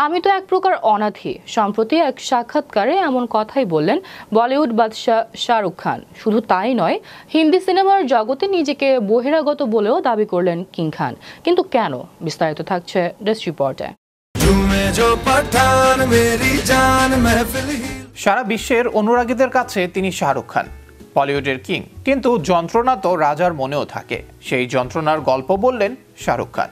আমি তো এক প্রকার অনাথী। সম্প্রতি এক সাক্ষাৎকারে এমন কথাই বললেন বলিউড বাদশা শাহরুখ খান। শুধু তাই নয়, হিন্দি সিনেমার জগতে নিজেকে বহিরাগত বলেও দাবি করলেন কিং খান। কিন্তু কেন? বিস্তারিত থাকছে ডেস্ক রিপোর্টে। সারা বিশ্বের অনুরাগীদের কাছে তিনি শাহরুখ খান, বলিউডের কিং। কিন্তু যন্ত্রণা তো রাজার মনেও থাকে। সেই যন্ত্রণার গল্প বললেন শাহরুখ খান।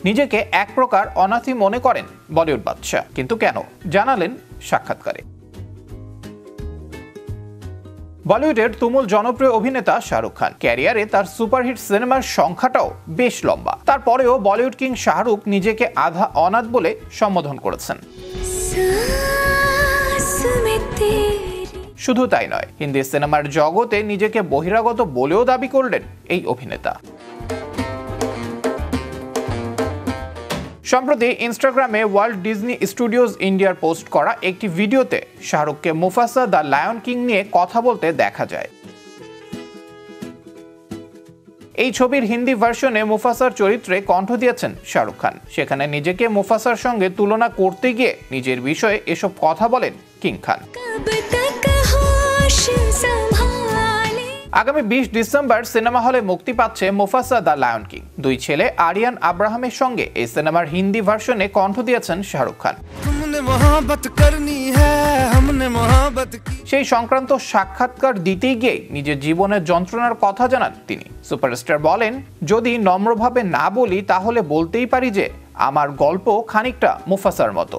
নিজেকে এক প্রকার অনাথী মনে করেন বলিউড বাদশা, কিন্তু কেন জানালেন সাক্ষাৎকারে। বলিউডের তুমুল জনপ্রিয় অভিনেতা শাহরুখ খান। ক্যারিয়ারে তার সুপারহিট সিনেমার সংখ্যাটাও বেশ লম্বা। তারপরেও বলিউড কিং শাহরুখ নিজেকে আধা অনাথ বলে সম্বোধন করেছেন। শুধু তাই নয়, হিন্দি সিনেমার জগতে নিজেকে বহিরাগত বলেও দাবি করলেন এই অভিনেতা। সম্প্রতি ইনস্টাগ্রামে ওয়াল্ট ডিজনি স্টুডিওজ ইন্ডিয়ার পোস্ট করা একটি ভিডিওতে শাহরুখকে মুফাসা দ্য লায়ন কিং নিয়ে কথা বলতে দেখা যায়। এই ছবির হিন্দি ভার্সনে মুফাসার চরিত্রে কণ্ঠ দিয়েছেন শাহরুখ খান। সেখানে নিজেকে মুফাসার সঙ্গে তুলনা করতে গিয়ে নিজের বিষয়ে এসব কথা বলেন কিং খান। আগামী 20 ডিসেম্বর সিনেমা হলে মুক্তি পাচ্ছে মুফাসা দ্য লায়ন কিং। দুই ছেলে আরিয়ান আব্রাহামের সঙ্গে এই সিনেমার হিন্দি ভার্সনে কণ্ঠ দিয়েছেন শাহরুখ খান। সেই সংক্রান্ত সাক্ষাৎকার দিতে গিয়ে নিজের জীবনের যন্ত্রণার কথা জানান তিনি। সুপারস্টার বলেন, যদি নম্রভাবে না বলি তাহলে বলতেই পারি যে আমার গল্প খানিকটা মুফাসার মতো।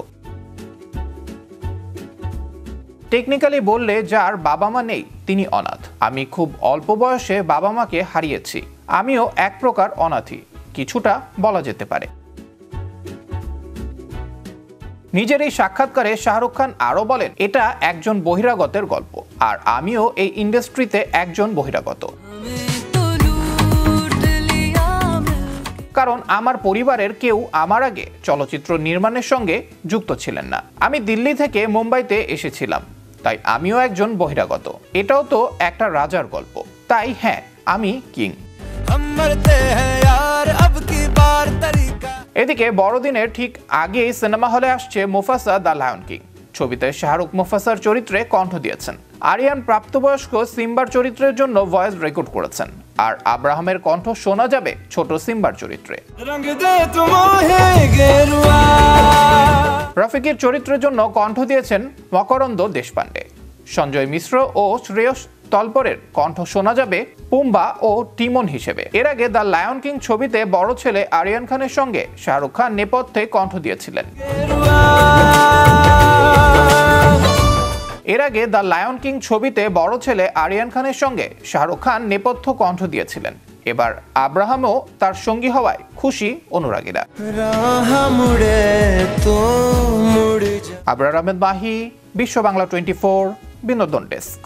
টেকনিক্যালি বললে যার বাবা মা নেই তিনি অনাথ। আমি খুব অল্প বয়সে বাবা মাকে হারিয়েছি। আমিও এক প্রকার অনাথী, কিছুটা বলা যেতে পারে। নিজের এই সাক্ষাৎকারে শাহরুখ খান আরো বলেন, এটা একজন বহিরাগতের গল্প, আর আমিও এই ইন্ডাস্ট্রিতে একজন বহিরাগত। কারণ আমার পরিবারের কেউ আমার আগে চলচ্চিত্র নির্মাণের সঙ্গে যুক্ত ছিলেন না। আমি দিল্লি থেকে মুম্বাইতে এসেছিলাম, তাই আমিও একজন বহিরাগত। এটাও তো একটা রাজার গল্প। তাই হ্যাঁ, আমি কিং। এদিকে বড়দিনের ঠিক আগেই সিনেমা হলে আসছে মুফাসা দ্য লায়ন কিং। ছবিতে শাহরুখ মুফাসার চরিত্রে কণ্ঠ দিয়েছেন। আরিয়ান প্রাপ্তবয়স্ক সিম্বার চরিত্রের জন্য ভয়েস রেকর্ড করেছেন, আর আব্রাহামের কণ্ঠ শোনা যাবে ছোট সিম্বার চরিত্রে। রফিকের চরিত্রের জন্য কণ্ঠ দিয়েছেন মকরন্দ দেশপান্ডে। সঞ্জয় মিশ্র ও শ্রেয়স তলপরের কণ্ঠ শোনা যাবে পুম্বা ও টিমন হিসেবে। এর আগে দ্য লায়ন কিং ছবিতে বড় ছেলে আরিয়ান খানের সঙ্গে শাহরুখ খান নেপথ্যে কণ্ঠ দিয়েছিলেন। এর আগে দ্য লায়ন কিং ছবিতে বড় ছেলে আরিয়ান খানের সঙ্গে শাহরুখ খান নেপথ্য কণ্ঠ দিয়েছিলেন। এবার আব্রাহামও তার সঙ্গী হওয়ায় খুশি অনুরাগীরা। আবরার আহমেদ মাহি, বিশ্ব বাংলা 24, বিনোদন ডেস্ক।